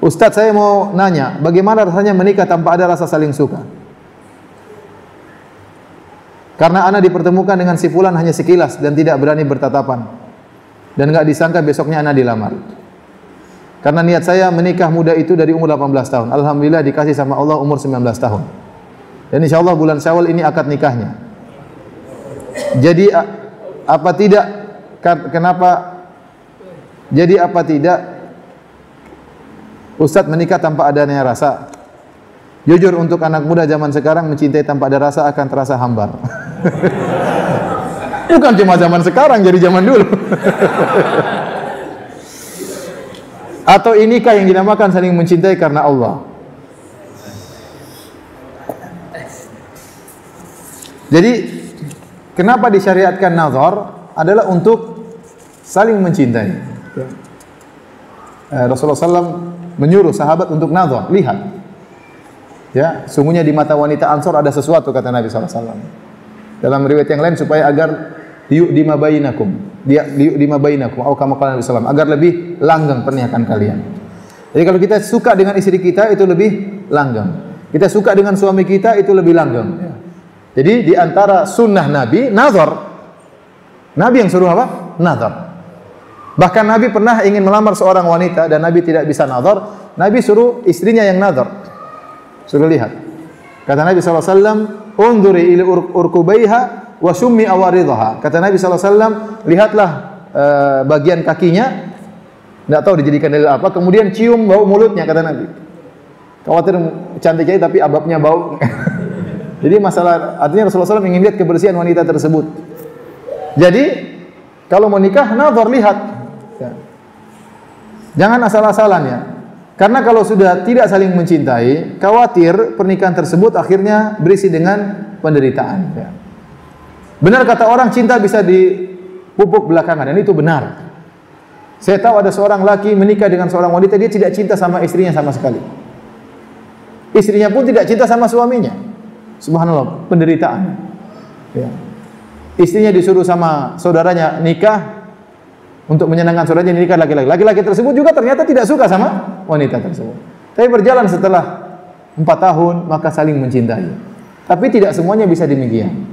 Ustadz, saya mau nanya, bagaimana rasanya menikah tanpa ada rasa saling suka? Karena ana dipertemukan dengan si fulan hanya sekilas dan tidak berani bertatapan. Dan enggak disangka besoknya ana dilamar. Karena niat saya menikah muda itu dari umur 18 tahun. Alhamdulillah dikasih sama Allah umur 19 tahun. Dan insyaallah bulan Syawal ini akad nikahnya. Jadi apa tidak Ustadz menikah tanpa adanya rasa? Jujur untuk anak muda zaman sekarang mencintai tanpa ada rasa akan terasa hambar. Bukan cuma zaman sekarang, jadi zaman dulu. Atau inikah yang dinamakan saling mencintai karena Allah? Jadi kenapa disyariatkan nazar adalah untuk saling mencintai. Rasulullah SAW menyuruh sahabat untuk nazar, lihat. Ya, sungguhnya di mata wanita Ansor ada sesuatu, kata Nabi SAW. Dalam riwayat yang lain supaya agar liyudima bainakum, atau kama qala Nabi SAW, agar lebih langgeng pernikahan kalian. Jadi kalau kita suka dengan istri kita itu lebih langgeng. Kita suka dengan suami kita itu lebih langgeng. Jadi di antara sunnah Nabi nazar. Nabi yang suruh apa? Nazar. Bahkan Nabi pernah ingin melamar seorang wanita dan Nabi tidak bisa nazar, Nabi suruh istrinya yang nazar. Suruh lihat. Kata Nabi SAW, "Unduri ila urkubaiha wa summi awaridha." Kata Nabi SAW, lihatlah bagian kakinya, tidak tahu dijadikan dalil apa, kemudian cium bau mulutnya, kata Nabi. Khawatir cantik aja tapi ababnya bau. Jadi masalah, artinya Rasulullah SAW ingin lihat kebersihan wanita tersebut. Jadi kalau mau nikah, nazar, lihat. Ya. Jangan asal-asalan ya. Karena kalau sudah tidak saling mencintai, khawatir pernikahan tersebut akhirnya berisi dengan penderitaan. Ya. Benar kata orang, cinta bisa dipupuk belakangan, dan itu benar. Saya tahu ada seorang laki menikah dengan seorang wanita, dia tidak cinta sama istrinya sama sekali. Istrinya pun tidak cinta sama suaminya. Subhanallah, penderitaan. Ya. Istrinya disuruh sama saudaranya nikah untuk menyenangkan saudaranya, nikah laki-laki. Laki-laki tersebut juga ternyata tidak suka sama wanita tersebut. Tapi berjalan setelah 4 tahun maka saling mencintai. Tapi tidak semuanya bisa demikian.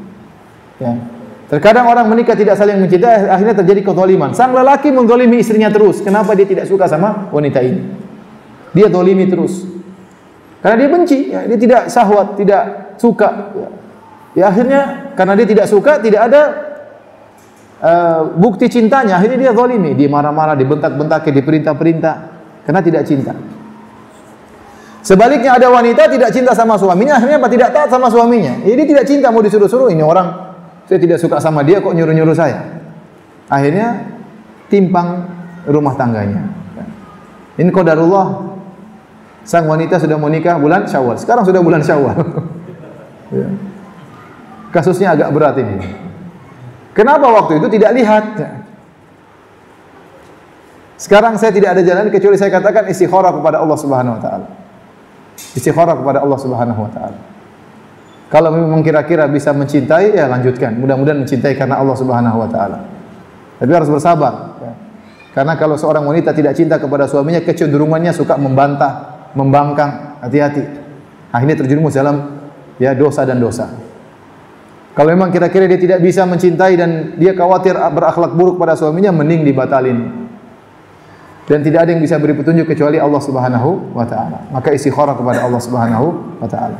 Ya. Terkadang orang menikah tidak saling mencintai, akhirnya terjadi kezaliman. Sang lelaki menzalimi istrinya terus. Kenapa dia tidak suka sama wanita ini? Dia zalimi terus. Karena dia benci, ya. Dia tidak syahwat, tidak suka. Ya akhirnya karena dia tidak suka, tidak ada bukti cintanya, akhirnya dia zalimi, dia marah-marah, dibentak-bentak, diperintah-perintah karena tidak cinta. Sebaliknya ada wanita tidak cinta sama suaminya, akhirnya apa? Tidak taat sama suaminya. Jadi tidak cinta, mau disuruh-suruh, ini orang saya tidak suka sama dia kok nyuruh-nyuruh saya. Akhirnya timpang rumah tangganya. Ini qadarullah. Sang wanita sudah mau nikah bulan Syawal. Sekarang sudah bulan Syawal. Ya. Kasusnya agak berat ini. Kenapa waktu itu tidak lihat? Sekarang saya tidak ada jalan kecuali saya katakan istikharah kepada Allah Subhanahu wa taala. Istikharah kepada Allah Subhanahu wa taala. Kalau memang kira-kira bisa mencintai, ya lanjutkan. Mudah-mudahan mencintai karena Allah Subhanahu wa taala. Tapi harus bersabar. Karena kalau seorang wanita tidak cinta kepada suaminya, kecenderungannya suka membantah, membangkang. Hati-hati. Akhirnya terjerumus dalam dosa dan dosa. Kalau memang kira-kira dia tidak bisa mencintai dan dia khawatir berakhlak buruk pada suaminya, mending dibatalin. Dan tidak ada yang bisa beri petunjuk kecuali Allah Subhanahu wa taala. Maka istikharah kepada Allah Subhanahu wa taala.